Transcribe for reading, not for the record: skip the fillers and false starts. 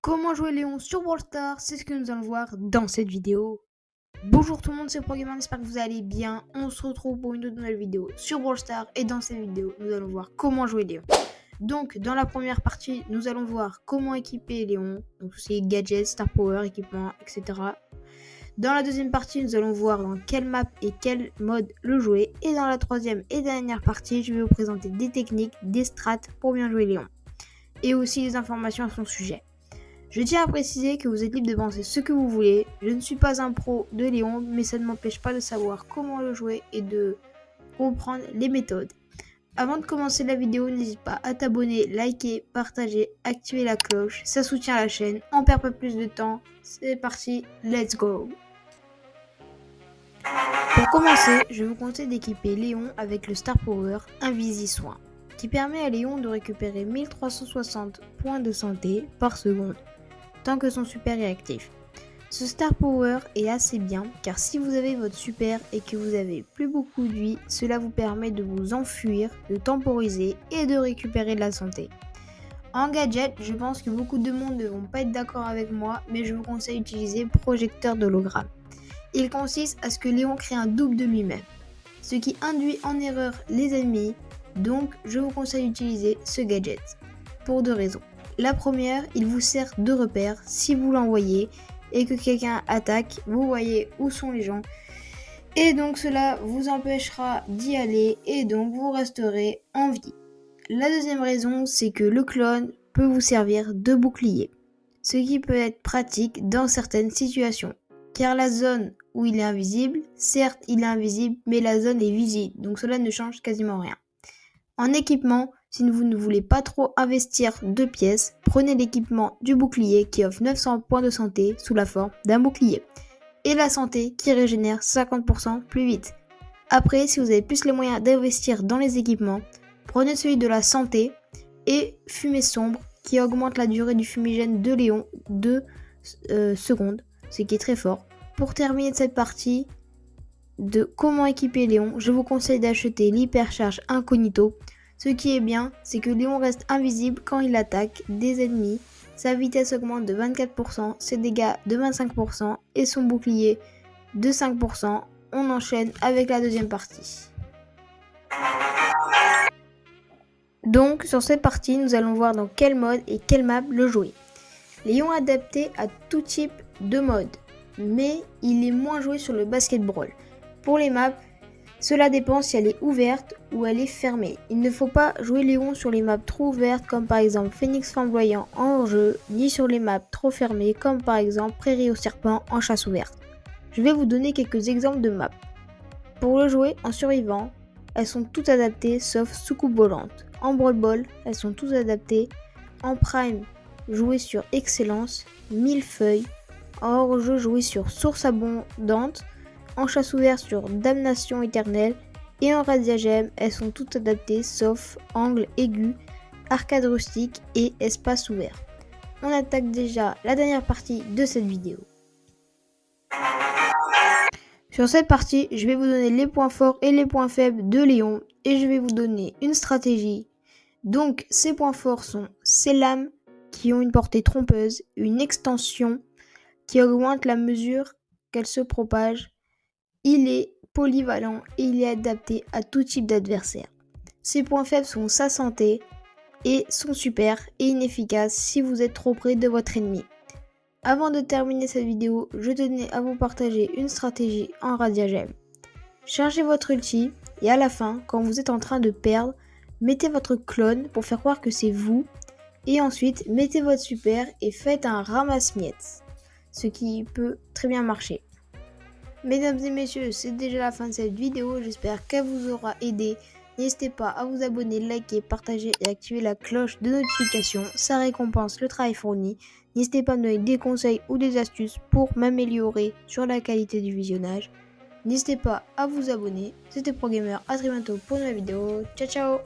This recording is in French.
Comment jouer Léon sur Brawl Stars, c'est ce que nous allons voir dans cette vidéo. Bonjour tout le monde, c'est ProGamer, j'espère que vous allez bien. On se retrouve pour une nouvelle vidéo sur Brawl Stars et dans cette vidéo, nous allons voir comment jouer Léon. Donc dans la première partie, nous allons voir comment équiper Léon, donc tout ce qui est gadgets, star power, équipement, etc. Dans la deuxième partie, nous allons voir dans quelle map et quel mode le jouer. Et dans la troisième et dernière partie, je vais vous présenter des techniques, des strats pour bien jouer Léon. Et aussi des informations à son sujet. Je tiens à préciser que vous êtes libre de penser ce que vous voulez. Je ne suis pas un pro de Léon, mais ça ne m'empêche pas de savoir comment le jouer et de comprendre les méthodes. Avant de commencer la vidéo, n'hésite pas à t'abonner, liker, partager, activer la cloche. Ça soutient la chaîne. On perd pas plus de temps. C'est parti, let's go. Pour commencer, je vous conseille d'équiper Léon avec le Star Power Invisi Soin, qui permet à Léon de récupérer 1360 points de santé par seconde, tant que son super est actif. Ce Star Power est assez bien car si vous avez votre super et que vous avez plus beaucoup de vie, cela vous permet de vous enfuir, de temporiser et de récupérer de la santé. En gadget, je pense que beaucoup de monde ne vont pas être d'accord avec moi, mais je vous conseille d'utiliser projecteur d'hologramme. Il consiste à ce que Léon crée un double de lui-même, ce qui induit en erreur les ennemis, donc je vous conseille d'utiliser ce gadget pour deux raisons. La première, il vous sert de repère si vous l'envoyez et que quelqu'un attaque, vous voyez où sont les gens. Et donc cela vous empêchera d'y aller et donc vous resterez en vie. La deuxième raison, c'est que le clone peut vous servir de bouclier, ce qui peut être pratique dans certaines situations. Car la zone où il est invisible, certes il est invisible, mais la zone est visible, donc cela ne change quasiment rien. En équipement, si vous ne voulez pas trop investir de pièces, prenez l'équipement du bouclier qui offre 900 points de santé sous la forme d'un bouclier. Et la santé qui régénère 50% plus vite. Après, si vous avez plus les moyens d'investir dans les équipements, prenez celui de la santé et fumée sombre qui augmente la durée du fumigène de Léon de secondes, ce qui est très fort. Pour terminer cette partie de comment équiper Léon, je vous conseille d'acheter l'hypercharge incognito. Ce qui est bien, c'est que Léon reste invisible quand il attaque des ennemis, sa vitesse augmente de 24%, ses dégâts de 25% et son bouclier de 5%. On enchaîne avec la deuxième partie. Donc sur cette partie, nous allons voir dans quel mode et quelle map le jouer. Léon est adapté à tout type de mode, mais il est moins joué sur le basket brawl. Pour les maps, cela dépend si elle est ouverte ou elle est fermée. Il ne faut pas jouer Léon sur les maps trop ouvertes comme par exemple Phoenix Flamboyant en hors-jeu, ni sur les maps trop fermées comme par exemple Prairie au Serpent en chasse ouverte. Je vais vous donner quelques exemples de maps. Pour le jouer en survivant, elles sont toutes adaptées sauf Soucoupe Volante. En Brawl Ball, elles sont toutes adaptées. En Prime, jouer sur Excellence, Millefeuille. En hors-jeu, jouer sur Source Abondante. En chasse ouverte sur Damnation Éternelle et en radiagème, elles sont toutes adaptées sauf angle aigu, arcade rustique et espace ouvert. On attaque déjà la dernière partie de cette vidéo. Sur cette partie, je vais vous donner les points forts et les points faibles de Léon et je vais vous donner une stratégie. Donc ces points forts sont ces lames qui ont une portée trompeuse, une extension qui augmente la mesure qu'elle se propage. Il est polyvalent et il est adapté à tout type d'adversaire. Ses points faibles sont sa santé et son super et inefficace si vous êtes trop près de votre ennemi. Avant de terminer cette vidéo, je tenais à vous partager une stratégie en radiagème. Chargez votre ulti et à la fin, quand vous êtes en train de perdre, mettez votre clone pour faire croire que c'est vous et ensuite mettez votre super et faites un ramasse-miettes, ce qui peut très bien marcher. Mesdames et messieurs, c'est déjà la fin de cette vidéo, j'espère qu'elle vous aura aidé. N'hésitez pas à vous abonner, liker, partager et activer la cloche de notification, ça récompense le travail fourni. N'hésitez pas à me donner des conseils ou des astuces pour m'améliorer sur la qualité du visionnage. N'hésitez pas à vous abonner, c'était ProGamer, à très bientôt pour une nouvelle vidéo, ciao ciao.